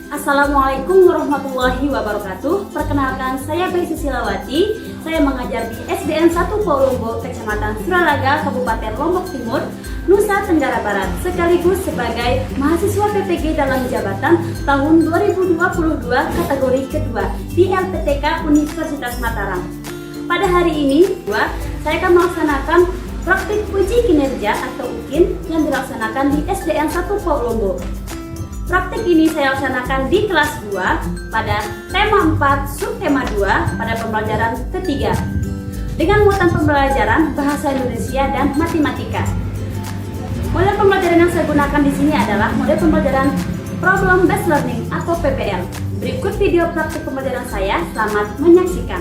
Assalamualaikum warahmatullahi wabarakatuh. Perkenalkan, saya Bayi Susilawati. Saya mengajar di SDN 1 Paulombo, Kecamatan Suralaga, Kabupaten Lombok Timur, Nusa Tenggara Barat, sekaligus sebagai mahasiswa PPG dalam jabatan tahun 2022 kategori kedua di LPTK Universitas Mataram. Pada hari ini, saya akan melaksanakan praktik uji kinerja atau UKIN yang dilaksanakan di SDN 1 Paulombo. Praktik ini saya laksanakan di kelas 2 pada tema 4 subtema 2 pada pembelajaran ketiga dengan muatan pembelajaran bahasa Indonesia dan matematika. Model pembelajaran yang saya gunakan di sini adalah model pembelajaran Problem Based Learning atau PBL. Berikut video praktik pembelajaran saya, selamat menyaksikan.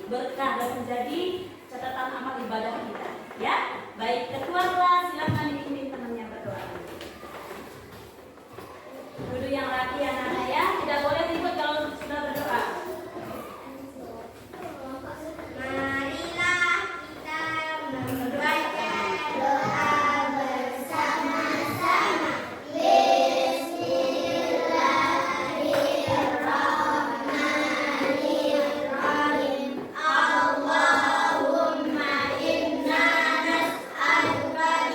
Berkah dan menjadi catatan amal ibadah kita, ya. Baik, ketua kelas silakan dipimpin temannya berdoa. Dulu yang laki anak-anak ya, tidak boleh ribut kalau sudah berdoa. Marilah kita membaca doa bersama-sama. Bismillahirrahmanirrahim. Allahumma inna nas'aluka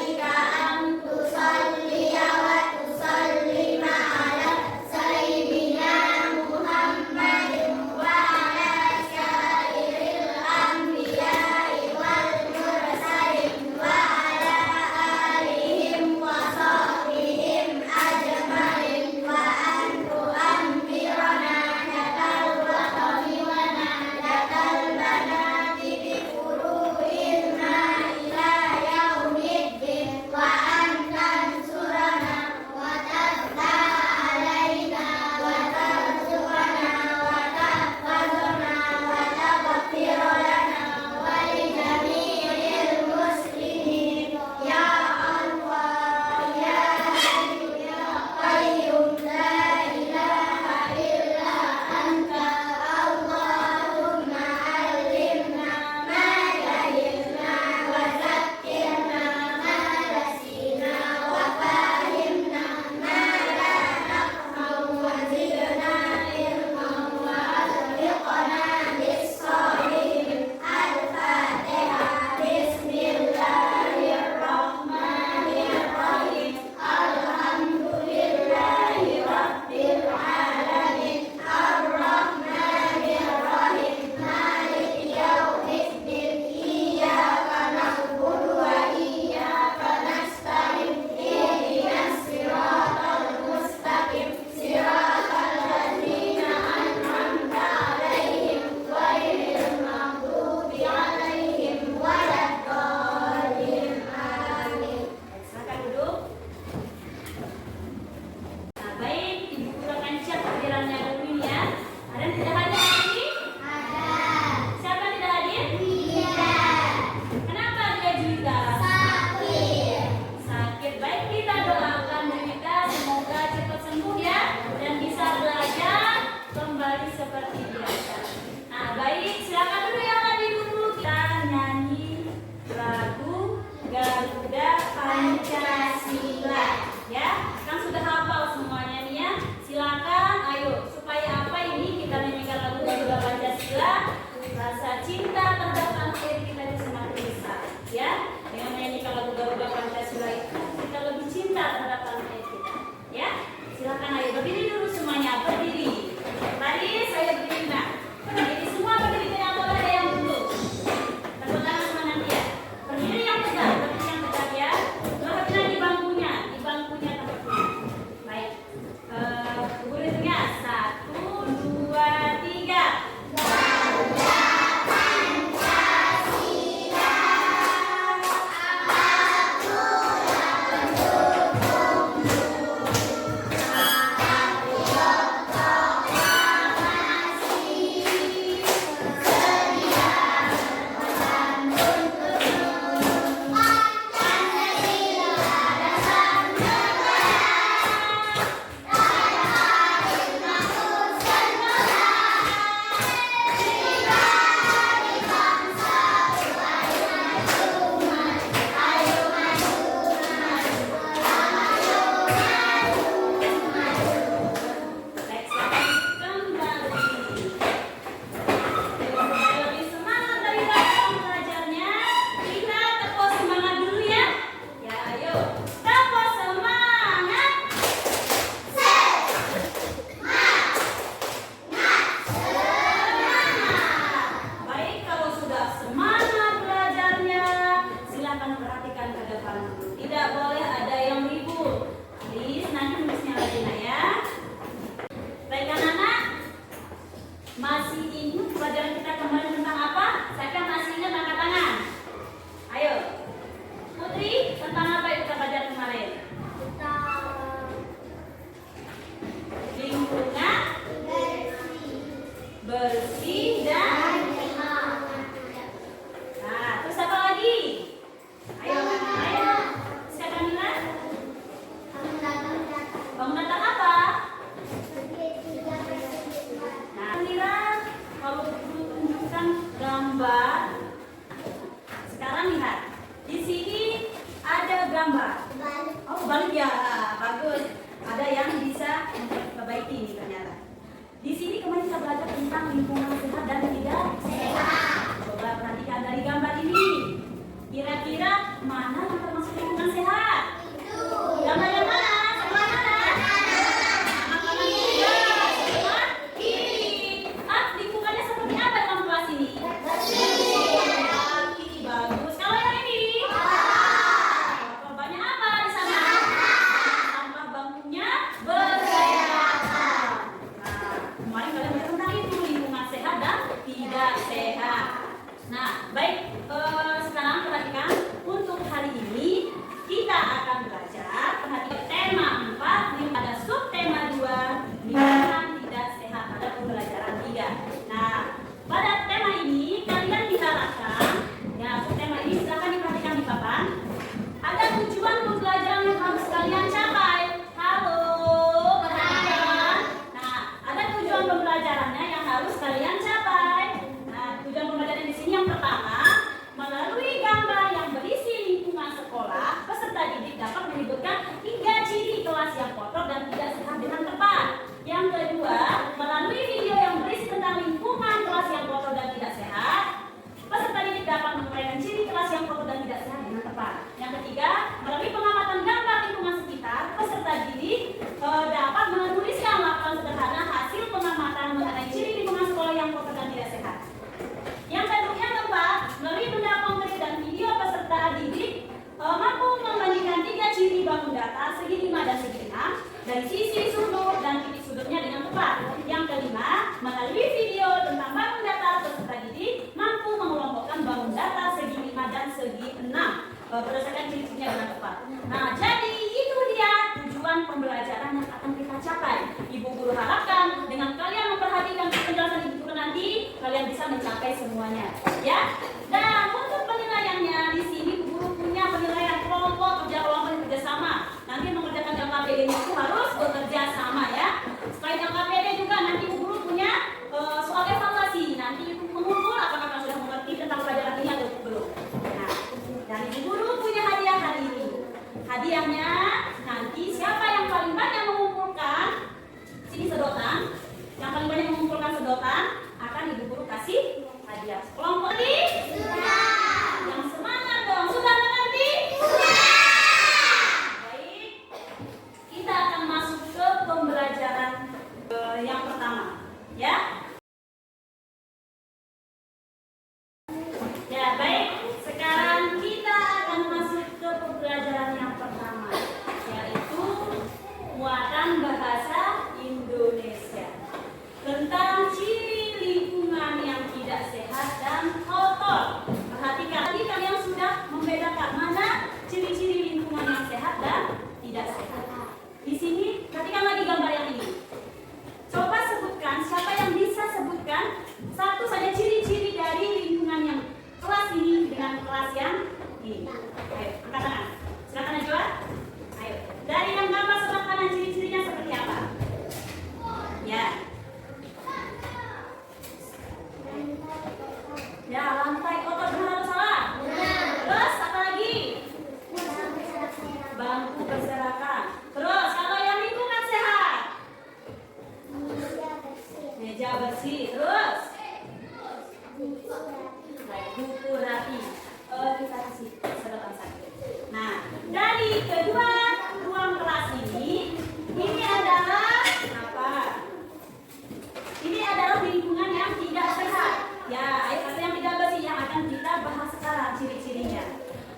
sekarang perhatikan untuk hari ini kita akan belajar perhatikan tema 4 pada subtema 2 lingkungan tidak sehat pada pembelajaran 3. Nah, pada tema ini kalian diharapkan ya subtema ini silahkan diperhatikan di papan. Ada tujuan pembelajaran yang harus kalian capai. Halo, perhatikan. Nah, ada tujuan pembelajarannya yang harus kalian capai. Nah, tujuan pembelajaran di sini yang pertama, melalui gambar yang berisi lingkungan sekolah, peserta didik dapat menyebutkan 3 ciri kelas yang kotor dan tidak sehat dengan tepat. Yang kedua, melalui video yang berisi tentang lingkungan kelas yang kotor dan tidak sehat, peserta didik dapat menguraikan ciri kelas yang kotor dan tidak sehat dengan tepat. Yang ketiga, melalui pengamatan gambar lingkungan sekitar, peserta didik dapat menuliskan laporan sederhana hasil pengamatan mengenai ciri lingkungan sekolah yang kotor dan tidak sehat. Yang keempat, melalui benda konkret dan video peserta didik mampu membandingkan 3 ciri bangun data segi 5 dan segi 6 dari sisi sudut dan titik sudutnya dengan tepat. Yang kelima, melalui video tentang bangun data peserta didik mampu mengelompokkan bangun data segi 5 dan segi 6 berdasarkan ciri-cirinya dengan tepat. Nah, jadi itu dia tujuan pembelajaran yang akan kita capai. Ibu guru harapkan dengan kalian memperhatikan penjelasan ibu guru nanti, kalian bisa mencapai semuanya, ya. Dan untuk penilaiannya di sini ibu guru punya penilaian kelompok, kerja sama. Nanti mengerjakan LKPD-nya itu harus bekerja sama, ya. Selain LKPD juga nanti ibu guru punya soal evaluasi. Nanti ibu mengukur apakah kalian sudah mengerti tentang pelajaran ini atau belum. Nah, dan ibu guru punya hadiah hari ini. Hadiahnya nanti siapa yang paling banyak mengumpulkan sini sedotan, yang paling banyak mengumpulkan sedotan akan ibu guru kasih hadiah. Kelompok ini yang semangat dong, sudah mengerti? Baik, kita akan masuk ke pembelajaran yang pertama, ya. Ya, baik. Sekarang kita akan masuk ke pembelajaran yang pertama, yaitu muatan bahasa Indonesia tentang ciri lingkungan yang tidak sehat dan kotor. Perhatikan, tadi kalian sudah membedakan mana ciri-ciri lingkungan yang sehat dan tidak sehat. Di sini, perhatikan lagi gambar yang ini. Coba sebutkan, siapa yang bisa sebutkan satu saja ciri-ciri dari lingkungan yang kelas ini dengan kelas yang ini. Ayo, angkat tangan. Silakan Najwa. Ayo. Dari yang gambar sebelah kanan ciri-cirinya seperti apa? Ya. Ya, lantai kotor, benar atau salah? Terus apa lagi? Bangku berserakan. Terus kalau yang lingkungan sehat? Meja bersih. Terus? Buku rapi. Kita kasih sedotan satu. Nah, dari kedua ruang kelas ini adalah apa? Ini adalah lingkungan yang tidak sehat. Ya, atau yang tidak bersih yang akan kita bahas sekarang ciri-cirinya.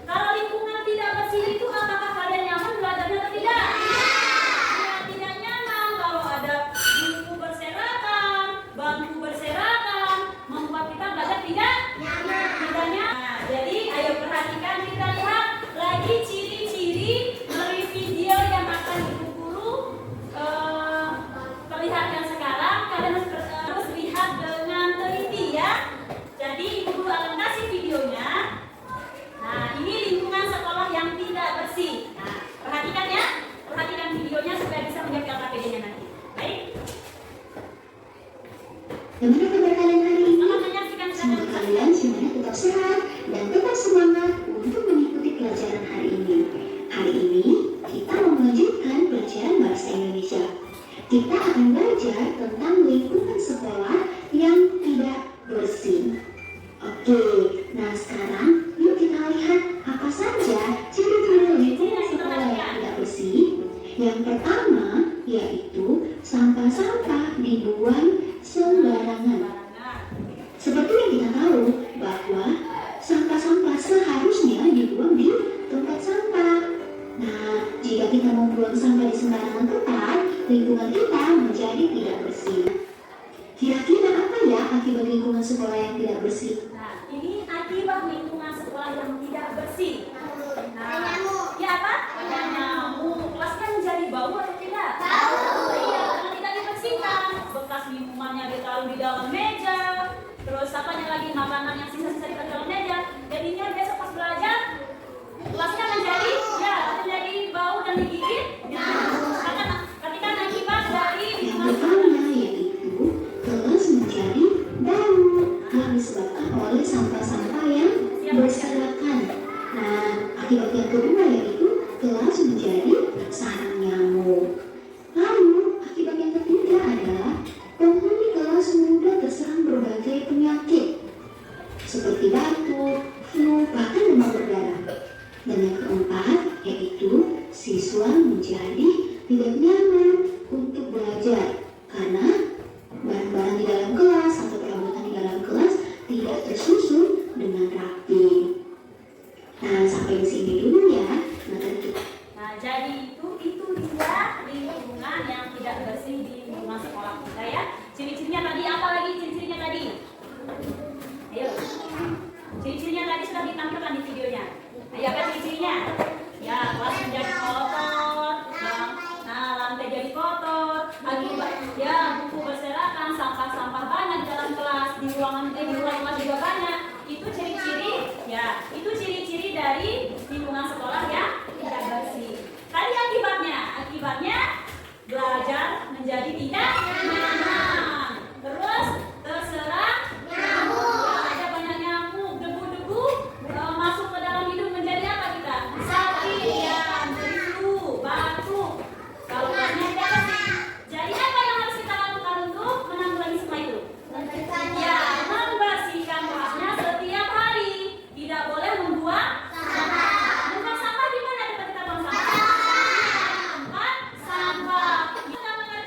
Kalau lingkungan tidak bersih itu apakah kalian nyaman belajarnya atau tidak? Ya, tidak nyaman kalau ada buku berserakan, bangku berserakan, membuat kita belajar tidak nyaman. Tidak nyaman. Nah, jadi ayo perhatikan, kita lihat lagi ciri-ciri melalui video yang akan ibu guru perlihatkan sekarang. Kalian harus lihat dengan teliti, ya. Jadi ibu guru akan kasih videonya. Nah, ini lingkungan sekolah yang tidak bersih. Nah, perhatikan ya. Perhatikan videonya supaya bisa menjawab LKPD-nya nanti. Baik. Gimana kabar kalian hari ini? Selamat menyaksikan. Semoga kalian semuanya tetap sehat dan tetap semangat untuk mengikuti pelajaran hari ini. Hari ini kita mau melanjutkan pelajaran bahasa Indonesia. Kita akan belajar tentang lingkungan sekolah yang tidak bersih. Oke, nah sekarang yuk kita lihat apa saja ciri-ciri lingkungan sekolah yang tidak bersih. Yang pertama yaitu sampah-sampah dibuang sembarangan. Seperti yang kita tahu bahwa sampah-sampah seharusnya dibuang di tempat sampah. Nah, jika kita membuang sampah di sembarangan tempat, lingkungan kita menjadi tidak bersih. Kira-kira apa ya akibat lingkungan sekolah yang tidak bersih? Nah, ini akibat lingkungan sampai di sini dulu ya. Materi kita. Nah, jadi itu dia lingkungan yang tidak bersih di lingkungan sekolah kita ya. Ciri-cirinya tadi apa lagi? Ciri-cirinya tadi? Ayo. Ciri-cirinya tadi sudah ditampilkan di videonya. Ayo, apa ciri-cirinya? Ya, kelas menjadi kotor, lantai jadi kotor, akibat ya buku berserakan, sampah-sampah banyak di dalam kelas, di ruangan kelas juga banyak. Itu ciri-ciri, ya, itu ciri-ciri dari lingkungan sekolah yang tidak bersih. Tadi akibatnya belajar menjadi tidak nyaman, terus terserang nyamuk, ada banyak nyamuk, debu-debu masuk ke dalam hidung, menjadi apa kita? Sakit ya, menjadi flu, batuk. Kalau kelasnya tidak bersih, jadi apa yang harus kita lakukan untuk menanggulangi semua itu? Ya, membersihkan kelasnya setiap hari. Tidak boleh membuang sampah. Membuang sampah di mana tempat kita buang sampah? Tempat sampah. Kita mengerti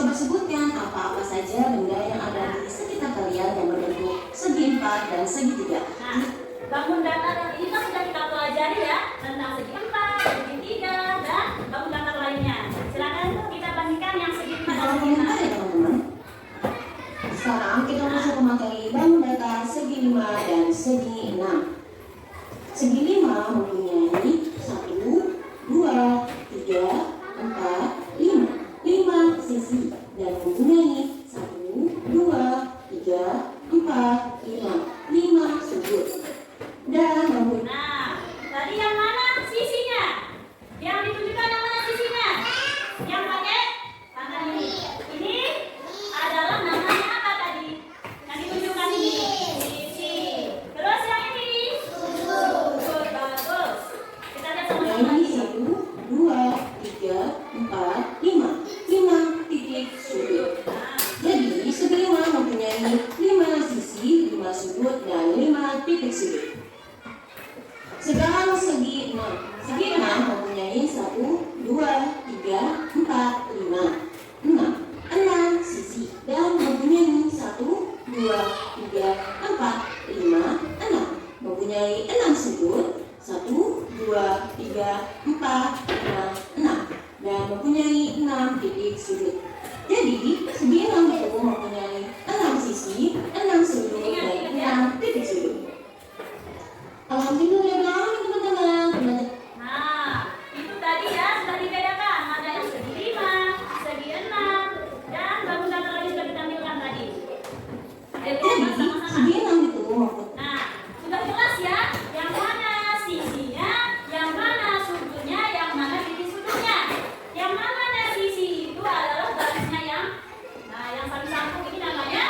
coba sebutkan apa-apa saja benda yang ada di sekitar kalian yang berbentuk segi 4 dan segi 3. Nah, bangun datar ini kan sudah kita pelajari ya, tentang segi 4, segi 3, dan bangun datar lainnya. Silakan kita bandingkan yang segi 4 dan Kalau segi komentar ya teman-teman. Sekarang kita masuk ke materi bangun datar segi 5 dan segi 6. Segi 5 mempunyai 1, 2, 3, 4, 5. 5 sisi dan mempunyai 1, 2, 3, 4, 5. 5 sudut. Dan mempunyai Nah, tadi yang mana sisinya? Yang ditunjukkan yang mana sisinya? Yang pakai tangan ini. Ini adalah namanya apa tadi? Yang ditunjukkan ini. Sisi. Terus yang ini? Sudut. Bagus. Kita lihat sama-sama mempunyai lagi. 1, 2, 3, 4, 5. 5 titik sudut. Nah, Jadi segi 5 mempunyai 5 sisi, 5 sudut, dan 5 titik sudut. Sekarang segi 6. Segi 6 mempunyai 1, 2, 3, 4, 5. 6 sisi dan mempunyai 1, 2, 3, 4, 5, 6. Mempunyai 6 sudut, 1, 2, 3, 4, 5, 6. Dan mempunyai 6 titik sudut. Jadi, segi 6 itu mempunyai 6 sisi, 6 sudut, dan 6 titik sudut. Alhamdulillah, teman-teman. nah, itu tadi ya sudah dibedakan. Ada yang segi 5, segi 6, dan bangun datar lagi sudah ditampilkan tadi. Ayo kita Jadi, sama-sama. segi 6 itu mempunyai Nah, sudah jelas ya, yang mana sisinya, yang mana sudutnya, yang mana titik sudutnya. Yang namanya sisi itu adalah garisnya yang saling sambung, ini namanya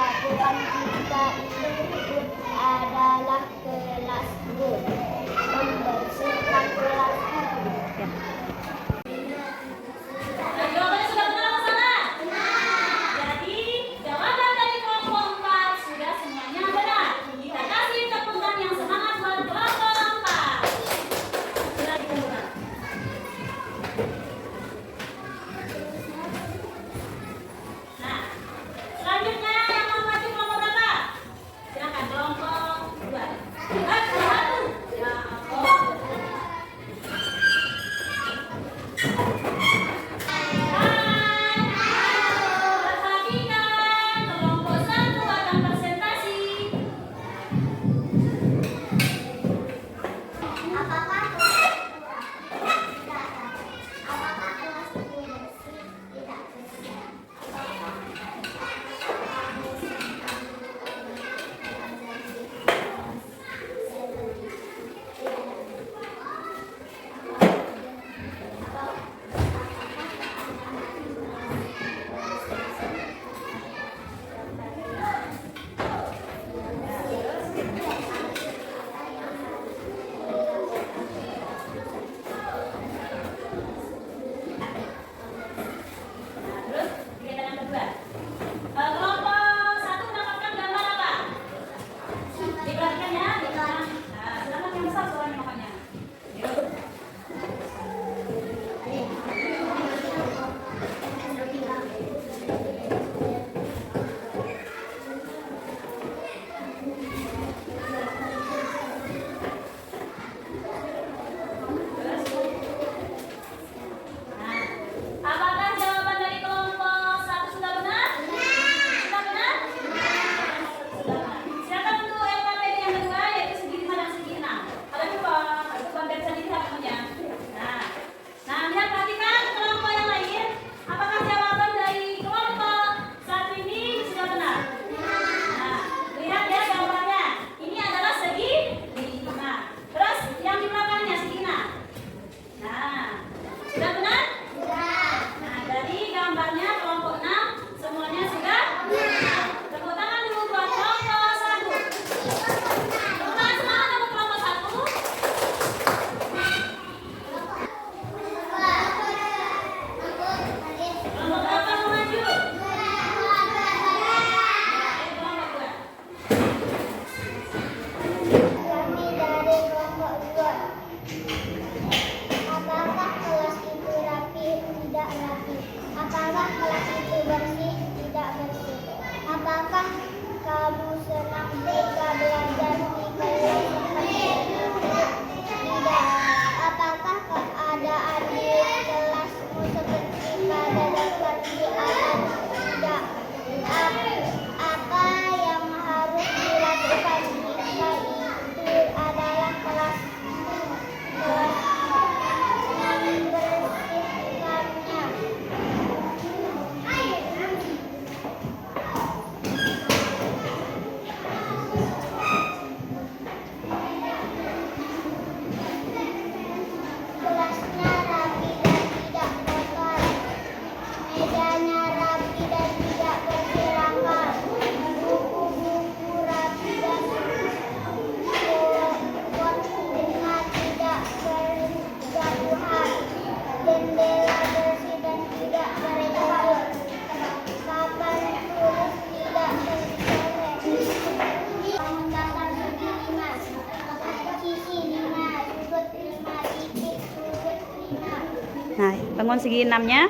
dilakukan jika itu adalah kelas good. Membersihkan kelas. Jawabannya sudah benar apa salah? Jadi jawaban dari kelompok 4 sudah semuanya benar. Kita kasih tepuk tangan yang semangat buat kelompok 4. Sudah ditemukan. Nah, selanjutnya yang mau maju kelompok berapa? Silakan kelompok 2. Satu. Ya ampun. Perhatikan, kelompok 1 akan presentasi. Apakah kelas tidak rapi? Apakah kelas itu bersih? Tidak bersih. Terus kegiatan yang kedua. Kelompok 1 mendapatkan gambar apa? Diperhatikan ya. Nah, silakan yang besar suaranya makanya. Nah, apakah jawaban dari kelompok 1 sudah benar? Sudah benar? Sudah benar. Silakan untuk LKPD yang kedua, yaitu segi 5 dan segi 6. Ada dua, bukan bisa dilihat temannya. Nah, lihat perhatikan kelompok yang lain. Apakah jawaban dari kelompok 1 ini sudah benar? Nah, lihat ya jawabannya. Ini adalah segi 5. Terus yang di belakangnya segi 6. Nah, sudah benar? Nah, dari gambarnya kelompok 6 semuanya sudah benar. Tepuk tangan dulu buat kelompok 1. Tepuk tangan semangat untuk kelompok 1. Kelompok berapa mau maju? Kelompok 2. Kami dari kelompok 2. Apakah kelas itu rapi? Tidak rapi. Apakah kelas itu bersih? Tidak bersih. Apakah kamu senang jika belajar di kelas seperti ini? Tidak. Apakah keadaan di kelasmu seperti pada seperti alam? Tidak. Apa yang harus dilakukan jika itu adalah kelas membersihkannya? Kelasnya rapi dan tidak kotor. Mejanya rapi dan tidak berserakan. Buku-buku rapi dan pot-potnya tidak berjauhan. Jendela bersih dan tidak berlubang. Papan tulis tidak tercoret. Menggunakan segi 5. Sisi 5, sudut 5, titik sudut 5. Nah, bangun segi 6-nya.